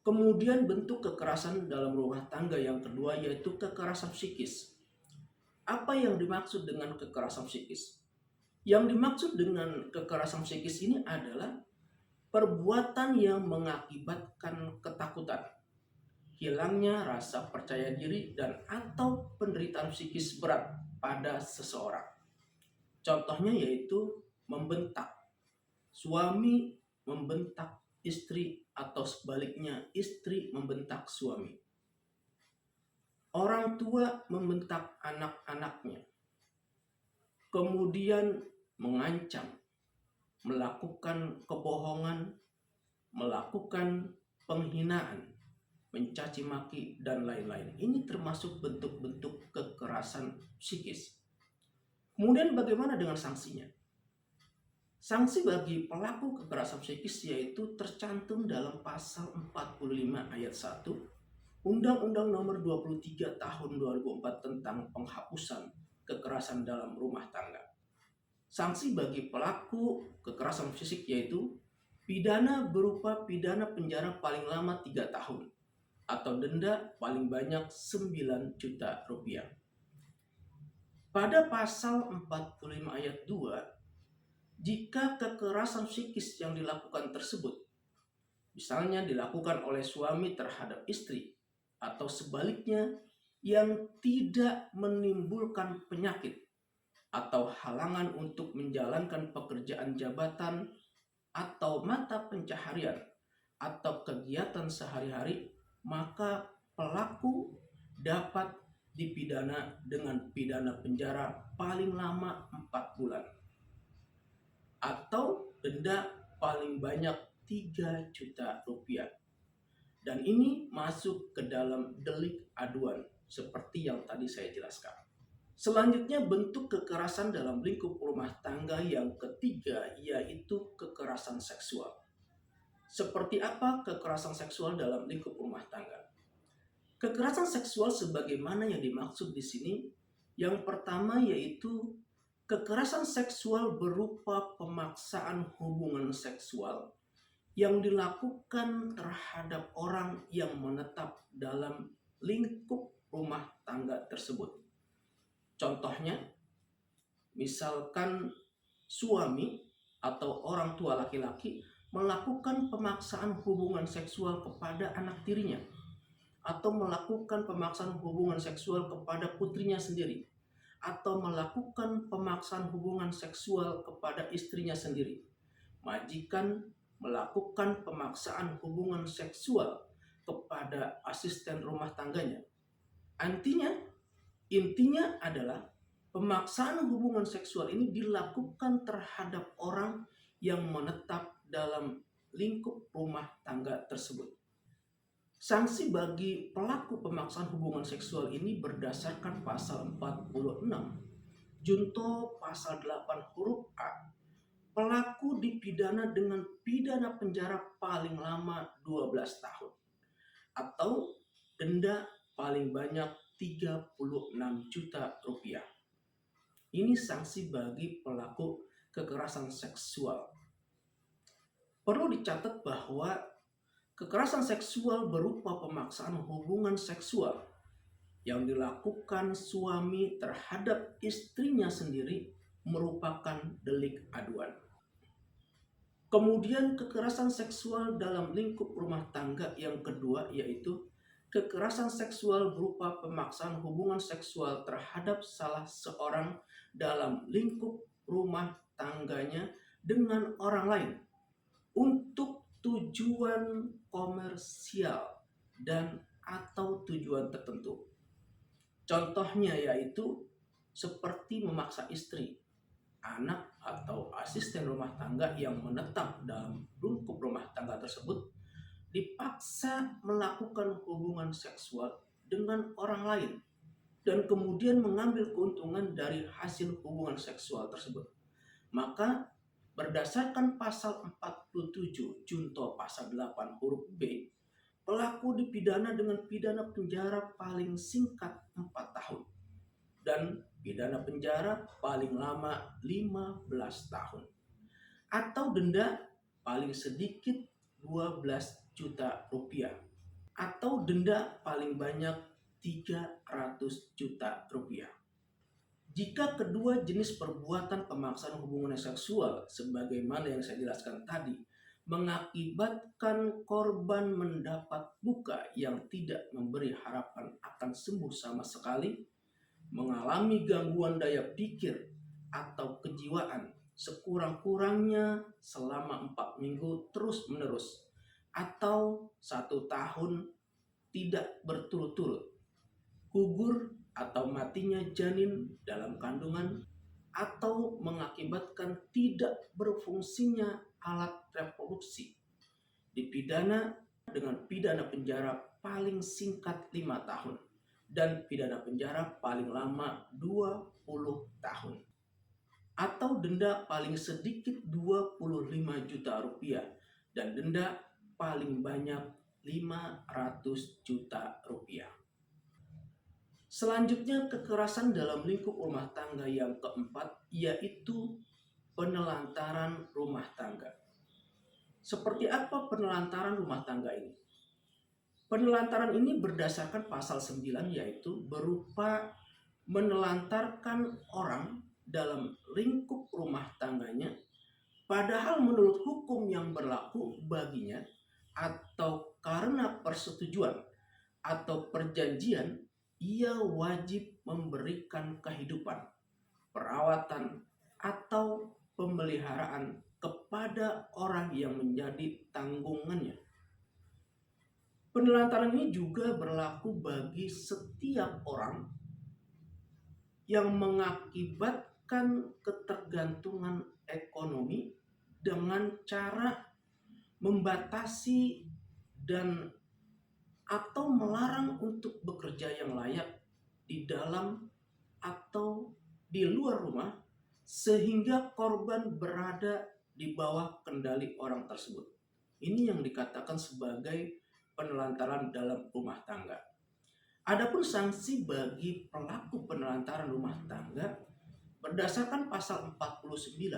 Kemudian bentuk kekerasan dalam rumah tangga yang kedua yaitu kekerasan psikis. Apa yang dimaksud dengan kekerasan psikis? Yang dimaksud dengan kekerasan psikis ini adalah perbuatan yang mengakibatkan ketakutan, hilangnya rasa percaya diri dan atau penderitaan psikis berat pada seseorang. Contohnya yaitu membentak. Suami membentak istri atau sebaliknya istri membentak suami. Orang tua membentak anak-anaknya. Kemudian mengancam, melakukan kebohongan, melakukan penghinaan, mencaci maki, dan lain-lain. Ini termasuk bentuk-bentuk kekerasan psikis. Kemudian bagaimana dengan sanksinya? Sanksi bagi pelaku kekerasan psikis yaitu tercantum dalam pasal 45 ayat 1 Undang-Undang Nomor 23 Tahun 2004 tentang penghapusan kekerasan dalam rumah tangga. Sanksi bagi pelaku kekerasan fisik yaitu pidana berupa pidana penjara paling lama 3 tahun atau denda paling banyak 9 juta rupiah. Pada pasal 45 ayat 2, jika kekerasan psikis yang dilakukan tersebut, misalnya dilakukan oleh suami terhadap istri, atau sebaliknya yang tidak menimbulkan penyakit atau halangan untuk menjalankan pekerjaan jabatan atau mata pencaharian atau kegiatan sehari-hari, maka pelaku dapat dipidana dengan pidana penjara paling lama 4 bulan atau denda paling banyak 3 juta rupiah. Dan ini masuk ke dalam delik aduan seperti yang tadi saya jelaskan. Selanjutnya bentuk kekerasan dalam lingkup rumah tangga yang ketiga yaitu kekerasan seksual. Seperti apa kekerasan seksual dalam lingkup rumah tangga? Kekerasan seksual sebagaimana yang dimaksud di sini, yang pertama yaitu kekerasan seksual berupa pemaksaan hubungan seksual yang dilakukan terhadap orang yang menetap dalam lingkup rumah tangga tersebut. Contohnya, misalkan suami atau orang tua laki-laki melakukan pemaksaan hubungan seksual kepada anak tirinya atau melakukan pemaksaan hubungan seksual kepada putrinya sendiri atau melakukan pemaksaan hubungan seksual kepada istrinya sendiri. Majikan melakukan pemaksaan hubungan seksual kepada asisten rumah tangganya. Intinya adalah pemaksaan hubungan seksual ini dilakukan terhadap orang yang menetap dalam lingkup rumah tangga tersebut. Sanksi bagi pelaku pemaksaan hubungan seksual ini berdasarkan pasal 46 Junto pasal 8 huruf A. Pelaku dipidana dengan pidana penjara paling lama 12 tahun atau denda paling banyak 36 juta rupiah. Ini sanksi bagi pelaku kekerasan seksual. Perlu dicatat bahwa kekerasan seksual berupa pemaksaan hubungan seksual yang dilakukan suami terhadap istrinya sendiri merupakan delik aduan. Kemudian kekerasan seksual dalam lingkup rumah tangga yang kedua yaitu kekerasan seksual berupa pemaksaan hubungan seksual terhadap salah seorang dalam lingkup rumah tangganya dengan orang lain untuk tujuan komersial dan atau tujuan tertentu. Contohnya yaitu seperti memaksa istri, anak atau asisten rumah tangga yang menetap dalam lingkup rumah tangga tersebut dipaksa melakukan hubungan seksual dengan orang lain dan kemudian mengambil keuntungan dari hasil hubungan seksual tersebut. Maka berdasarkan pasal 47 Junto pasal 8 huruf B, pelaku dipidana dengan pidana penjara paling singkat 4 tahun dan pidana penjara paling lama 15 tahun atau denda paling sedikit 12 juta rupiah. atau denda paling banyak 300 juta rupiah. Jika kedua jenis perbuatan pemaksaan hubungan seksual sebagaimana yang saya jelaskan tadi mengakibatkan korban mendapat luka yang tidak memberi harapan akan sembuh sama sekali, mengalami gangguan daya pikir atau kejiwaan sekurang-kurangnya selama 4 minggu terus-menerus atau 1 tahun tidak berturut-turut, gugur atau matinya janin dalam kandungan, atau mengakibatkan tidak berfungsinya alat reproduksi, dipidana dengan pidana penjara paling singkat 5 tahun dan pidana penjara paling lama 20 tahun. Atau denda paling sedikit 25 juta rupiah dan denda paling banyak 500 juta rupiah. Selanjutnya, kekerasan dalam lingkup rumah tangga yang keempat yaitu penelantaran rumah tangga. Seperti apa penelantaran rumah tangga ini? Penelantaran ini berdasarkan pasal 9 yaitu berupa menelantarkan orang dalam lingkup rumah tangganya padahal menurut hukum yang berlaku baginya atau karena persetujuan atau perjanjian ia wajib memberikan kehidupan, perawatan, atau pemeliharaan kepada orang yang menjadi tanggungannya. Penelantaran ini juga berlaku bagi setiap orang yang mengakibatkan ketergantungan ekonomi dengan cara membatasi dan atau melarang untuk bekerja yang layak di dalam atau di luar rumah sehingga korban berada di bawah kendali orang tersebut. Ini yang dikatakan sebagai penelantaran dalam rumah tangga. Adapun sanksi bagi pelaku penelantaran rumah tangga berdasarkan pasal 49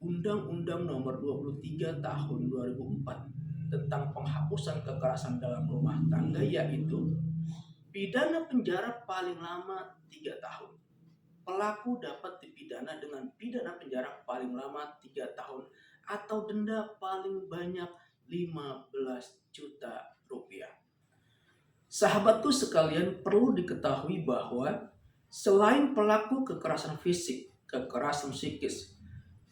Undang-Undang Nomor 23 Tahun 2004 tentang penghapusan kekerasan dalam rumah tangga yaitu pidana penjara paling lama 3 tahun. Pelaku dapat dipidana dengan pidana penjara paling lama 3 tahun atau denda paling banyak 15 juta rupiah. Sahabatku sekalian, perlu diketahui bahwa selain pelaku kekerasan fisik, kekerasan psikis,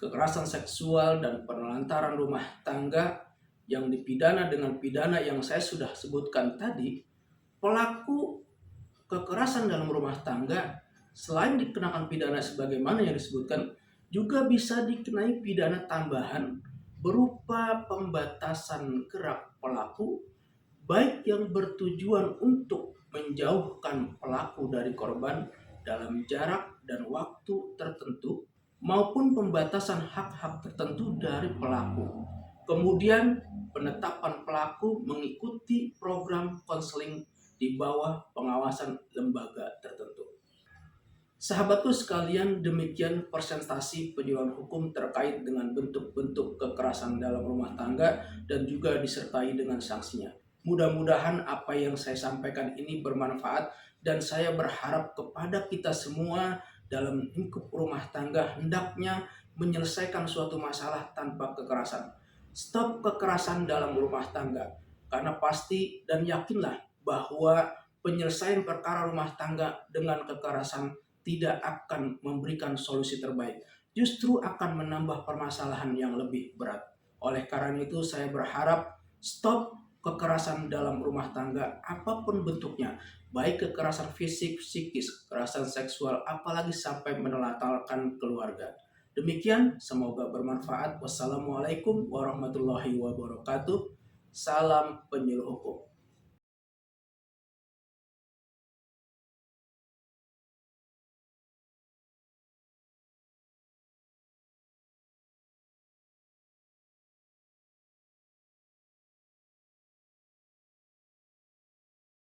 kekerasan seksual, dan penelantaran rumah tangga yang dipidana dengan pidana yang saya sudah sebutkan tadi, pelaku kekerasan dalam rumah tangga selain dikenakan pidana sebagaimana yang disebutkan, juga bisa dikenai pidana tambahan berupa pembatasan gerak pelaku, baik yang bertujuan untuk menjauhkan pelaku dari korban dalam jarak dan waktu tertentu, maupun pembatasan hak-hak tertentu dari pelaku. Kemudian penetapan pelaku mengikuti program konseling di bawah pengawasan lembaga tertentu. Sahabatku sekalian, demikian presentasi penyuluhan hukum terkait dengan bentuk-bentuk kekerasan dalam rumah tangga dan juga disertai dengan sanksinya. Mudah-mudahan apa yang saya sampaikan ini bermanfaat dan saya berharap kepada kita semua dalam lingkup rumah tangga hendaknya menyelesaikan suatu masalah tanpa kekerasan. Stop kekerasan dalam rumah tangga, karena pasti dan yakinlah bahwa penyelesaian perkara rumah tangga dengan kekerasan tidak akan memberikan solusi terbaik, justru akan menambah permasalahan yang lebih berat. Oleh karena itu saya berharap stop kekerasan dalam rumah tangga apapun bentuknya, baik kekerasan fisik, psikis, kekerasan seksual, apalagi sampai menelantarkan keluarga. Demikian, semoga bermanfaat. Wassalamualaikum warahmatullahi wabarakatuh. Salam penyuluh hukum.